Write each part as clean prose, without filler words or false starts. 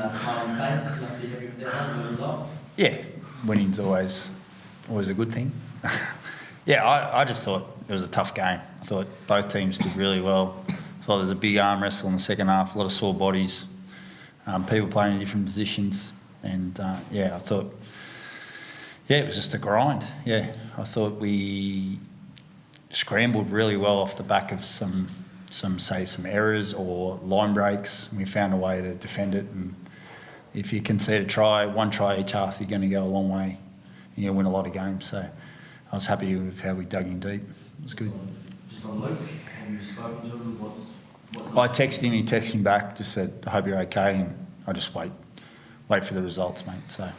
a smile on the face. You must be happy with that one, the result. Yeah, winning's always a good thing. Yeah, I just thought it was a tough game. I thought both teams did really well. I thought there was a big arm wrestle in the second half, a lot of sore bodies, people playing in different positions, and I thought, it was just a grind. Yeah, I thought we scrambled really well off the back of some errors or line breaks. We found a way to defend it, and if you concede one try each half, you're going to go a long way. You're going to win a lot of games. So I was happy with how we dug in deep. It was good. Just on Luke, have you spoken to him? I texted him. He texted me back. Just said, "I hope you're okay," and I just wait for the results, mate. So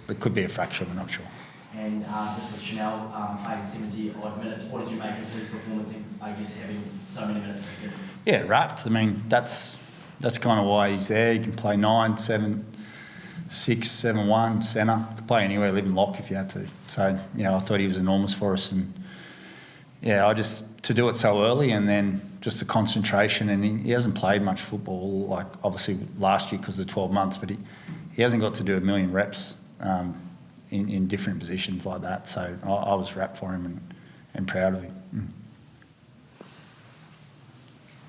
it could be a fracture. We're not sure. And just with Chanel playing 70 odd minutes, what did you make of his performance? I guess having so many minutes. Yeah, wrapped. I mean, that's kind of why he's there. He can play 9, 7, 6, 7, 1 centre. Could play anywhere, live in lock if you had to. So I thought he was enormous for us, and to do it so early, and then just the concentration. And he hasn't played much football, like obviously last year because of the 12 months, but he hasn't got to do a million reps in different positions like that. So I was wrapped for him and proud of him.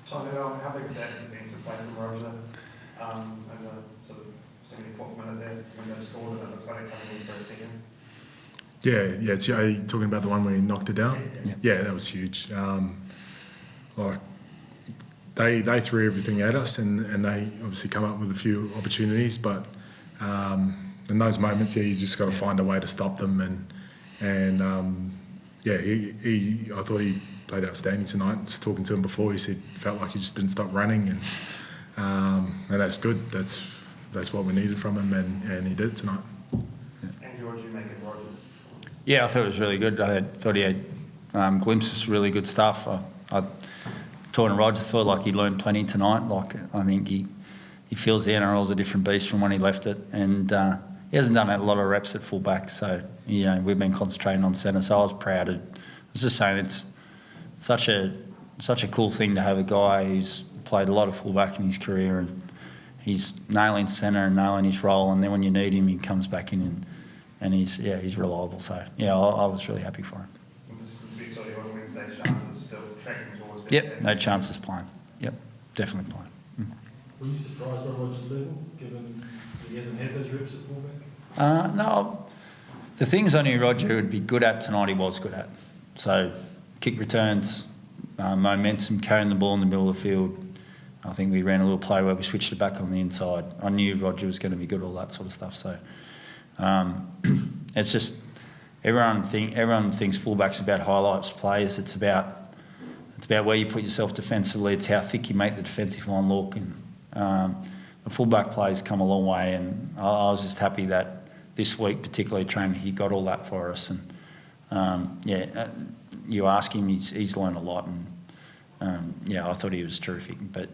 Tommy, how big is that defensive play from Roger in the sort of 74th minute there when they scored, and it looks like they're coming in for a second? Yeah. Are you talking about the one where he knocked it down? Yeah, that was huge. They threw everything at us, and they obviously come up with a few opportunities, but in those moments, you just got to find a way to stop them. I thought he played outstanding tonight. Just talking to him before, he said felt like he just didn't stop running, and that's good. That's what we needed from him, and he did tonight. And George, you make it Rogers? Yeah, I thought it was really good. I thought he had glimpses of really good stuff. I talking to Roger, thought like he learned plenty tonight. Like I think he feels the NRL's a different beast from when he left it, and he hasn't done a lot of reps at fullback. So we've been concentrating on centre. So I was proud. I was just saying it's such a cool thing to have a guy who's played a lot of fullback in his career, and he's nailing centre and nailing his role. And then when you need him, he comes back in and he's reliable. So I was really happy for him. Since we saw you on Wednesday, chances still tracking towards. Yep, no chances playing. Yep, definitely playing. Were you surprised by Roger's level, given he hasn't had those reps at fullback? No, the things I knew Roger would be good at tonight, he was good at. So kick returns, momentum, carrying the ball in the middle of the field. I think we ran a little play where we switched it back on the inside. I knew Roger was going to be good at all that sort of stuff. So it's just everyone thinks fullback's about highlights players. It's about where you put yourself defensively. It's how thick you make the defensive line look. And the fullback play's come a long way. And I was just happy that this week, particularly training, he got all that for us. And you ask him, he's learned a lot. And I thought he was terrific. But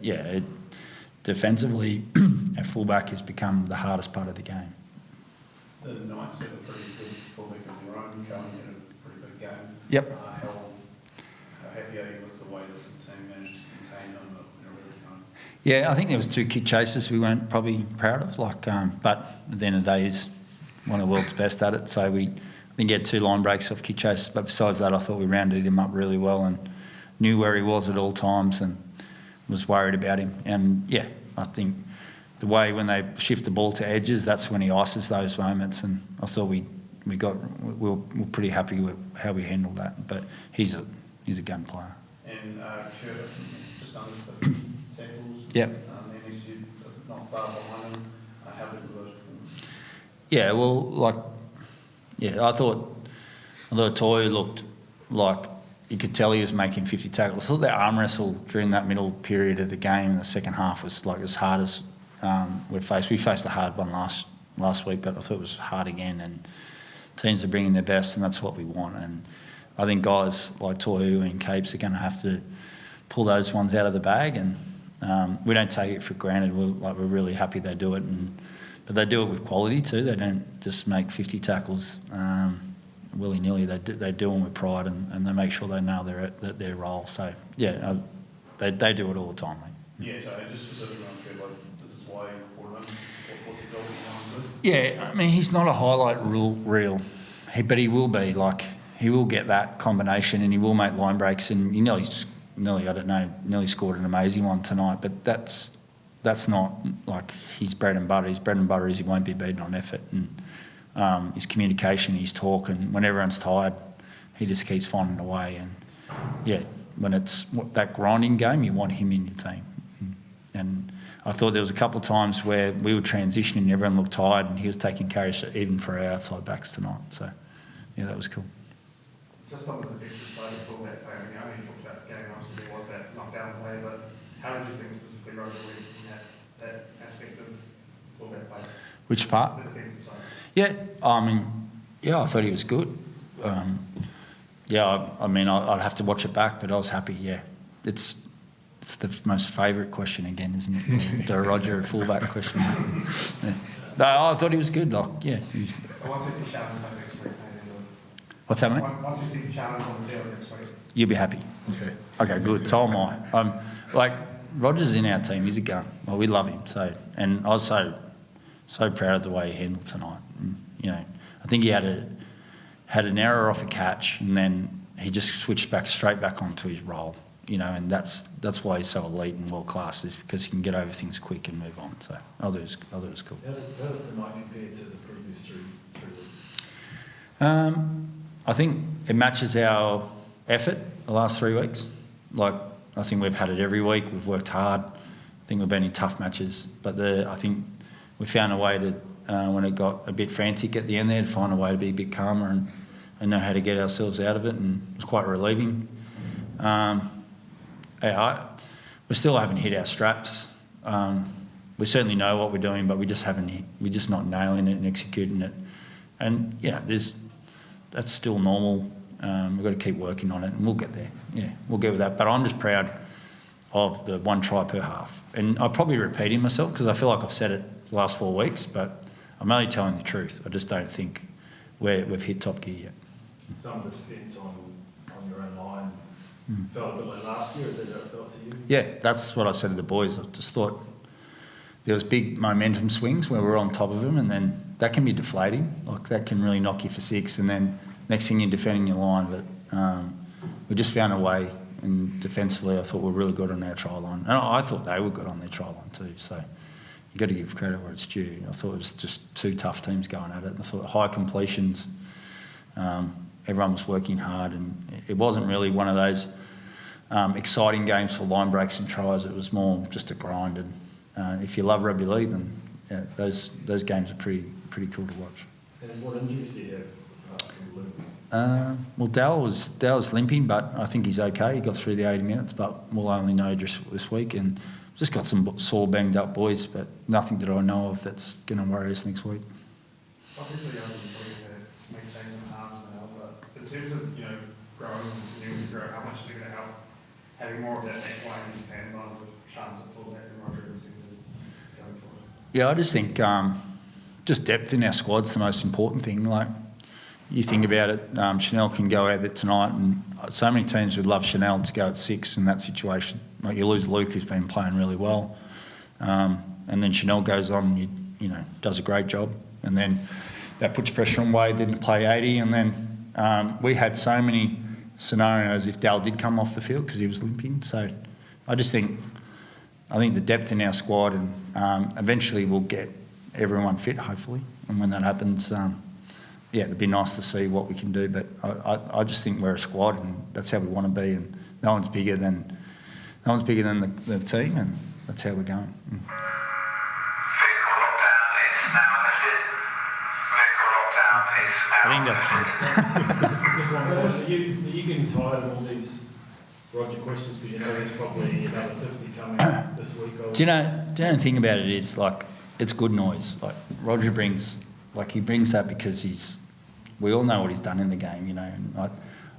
defensively, at fullback has become the hardest part of the game. The Knights have a pretty good fullback of their own. Cohen had a pretty big game. Yep. How happy are you with the way that the team managed to contain them in a really kind of... Yeah, I think there was 2 kick chases we weren't probably proud of. But at the end of the day, he's one of the world's best at it. So I think he had 2 line breaks off kick chases. But besides that, I thought we rounded him up really well and knew where he was at all times and was worried about him. And I think the way when they shift the ball to edges, that's when he ices those moments. And I thought we were pretty happy with how we handled that. But he's a gun player. And Sherwood, just under 50 tackles. Yep. And you said not far behind him. How big were those performances? Yeah, well, I thought Tohu looked like you could tell he was making 50 tackles. I thought the arm wrestle during that middle period of the game in the second half was like as hard as we faced. We faced a hard one last week, but I thought it was hard again. And teams are bringing their best, and that's what we want. And I think guys like Tohu and Capes are going to have to pull those ones out of the bag. And we don't take it for granted. We're really happy they do it, but they do it with quality too. They don't just make 50 tackles willy-nilly. They do them with pride, and they make sure they nail their role. So they do it all the time, mate. Yeah, so just specifically on Sherwood, this is why you brought him in? Yeah, I mean, he's not a highlight reel, but he will be. Like, he will get that combination and he will make line breaks, and he nearly scored an amazing one tonight, but that's not like his bread and butter. His bread and butter is he won't be beaten on effort, and his communication, his talk, and when everyone's tired, he just keeps finding a way. And yeah, when it's that grinding game, you want him in your team. And I thought there was a couple of times where we were transitioning and everyone looked tired, and he was taking carries even for our outside backs tonight. So yeah, that was cool. Just on the defensive side of fullback play, I mean, I know you talked about the game, obviously there was that knockdown play, but how did you think specifically Roger in that aspect of fullback play? Which part? The defensive side. Yeah, I mean, yeah, I thought he was good. I mean, I'd have to watch it back, but I was happy. Yeah, it's the most favourite question again, isn't it? The Roger fullback question. Yeah. No, I thought he was good. Like, yeah. Once we see Shannon's on next week, What's that, mate? once we see Shannon's on the field next week. You'll be happy. Okay, good. So am I. Like, Roger's in our team. He's a gun. Well, we love him. So, and I was so proud of the way he handled tonight. And, you know, I think he had an error off a catch, and then he just switched straight back onto his role. You know, and that's why he's so elite and world class, is because he can get over things quick and move on. So I thought it was cool. How does tonight compare to the previous three weeks? I think it matches our effort the last 3 weeks. Like, I think we've had it every week. We've worked hard. I think we've been in tough matches, but I think we found a way to, when it got a bit frantic at the end there, to find a way to be a bit calmer and know how to get ourselves out of it, and it was quite relieving. We still haven't hit our straps. We certainly know what we're doing, but we're just not nailing it and executing it. And yeah, that's still normal. We've got to keep working on it, and we'll get there. Yeah, we'll get with that. But I'm just proud of the 1 try per half. And I'm probably repeating myself because I feel like I've said it the last 4 weeks, but I'm only telling the truth. I just don't think we've hit top gear yet. Some of the defence on your own line felt a bit like last year. Is that how it felt to you? Yeah, that's what I said to the boys. I just thought there was big momentum swings where we're on top of them, and then that can be deflating. Like, that can really knock you for 6, and then next thing you're defending your line. But we just found a way, and defensively I thought we were really good on our try line. And I thought they were good on their try line too. So you've got to give credit where it's due. I thought it was just 2 tough teams going at it. And I thought high completions, everyone was working hard, and it wasn't really one of those exciting games for line breaks and tries. It was more just a grind. And if you love rugby league, then yeah, those games are pretty cool to watch. And what injuries do you have? Well, Dale was limping, but I think he's okay. He got through the 80 minutes, but we'll only know just this week. And just got some sore, banged up boys, but nothing that I know of that's going to worry us next week. Obviously, I'm maintaining the arms now, but in terms of, growing and continuing to grow, how much is it going to help having more of that equine and line with chance of fullback and Roger and Singers going forward? Yeah, I just think just depth in our squad's the most important thing. Like, you think about it, Chanel can go out there tonight, and so many teams would love Chanel to go at 6 in that situation. Like, you lose Luke, who's been playing really well, and then Chanel goes on, does a great job, and then that puts pressure on Wade then to play 80, and then we had so many scenarios if Dal did come off the field because he was limping. So I think the depth in our squad, and eventually we'll get everyone fit, hopefully, and when that happens, it'd be nice to see what we can do. But I just think we're a squad, and that's how we want to be, and no one's bigger than the team, and that's how we're going. I think that's it. Just one question. Are you getting tired of all these Roger questions because there's probably another 50 coming this week? Do you know the thing about it is, like, it's good noise. Like, Roger brings that because we all know what he's done in the game, and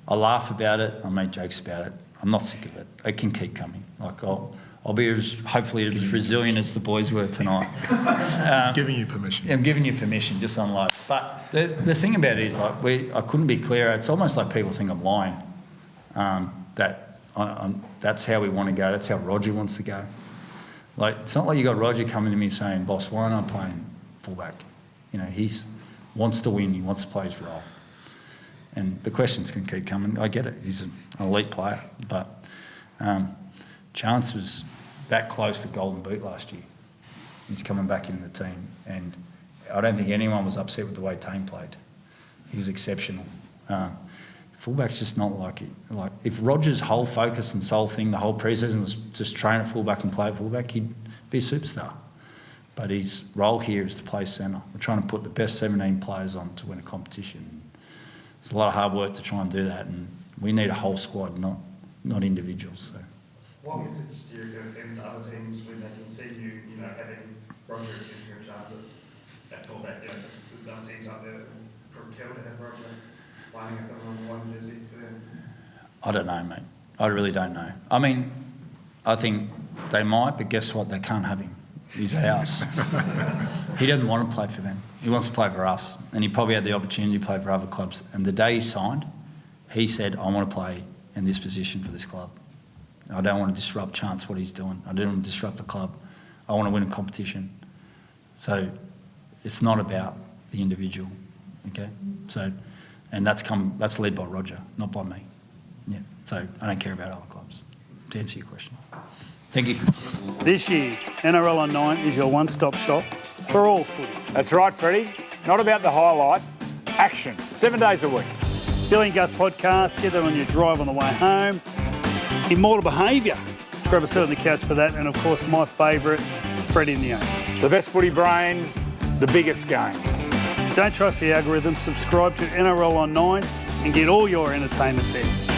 I laugh about it, I make jokes about it. I'm not sick of it. It can keep coming. Like, I'll be hopefully as resilient as the boys were tonight. He's giving you permission. I'm giving you permission, just unlike. But the thing about it is, like, I couldn't be clearer. It's almost like people think I'm lying. That's how we want to go. That's how Roger wants to go. Like, it's not like you got Roger coming to me saying, "Boss, why aren't I playing fullback?" You know, he wants to win. He wants to play his role. And the questions can keep coming. I get it. He's an elite player. But Chance was that close to Golden Boot last year. He's coming back into the team. And I don't think anyone was upset with the way Tane played. He was exceptional. Fullback's just not like it. Like, if Roger's whole focus and sole thing, the whole pre-season was just train at fullback and play at fullback, he'd be a superstar. But his role here is to play centre. We're trying to put the best 17 players on to win a competition. It's a lot of hard work to try and do that, and we need a whole squad, not individuals. So. What message do you send to other teams when they can see you, you know, having Roger as centre and Chance at fullback? You know, there's some teams up there that will kill to have Roger lining up the number one jersey for them. I don't know, mate. I really don't know. I mean, I think they might, but guess what? They can't have him. He's ours. He doesn't want to play for them. He wants to play for us. And he probably had the opportunity to play for other clubs. And the day he signed, he said, I want to play in this position for this club. I don't want to disrupt Chance what he's doing. I don't want to disrupt the club. I want to win a competition. So it's not about the individual, okay? So, and that's led by Roger, not by me. Yeah. So I don't care about other clubs, to answer your question. Thank you. This year, NRL on 9 is your one-stop shop for all footy. That's right, Freddie. Not about the highlights, action, 7 days a week. Billy and Gus podcast, get that on your drive on the way home. Immortal Behaviour, grab a seat on the couch for that. And of course, my favourite, Freddie in the Own. The best footy brains, the biggest games. Don't trust the algorithm, subscribe to NRL on 9 and get all your entertainment there.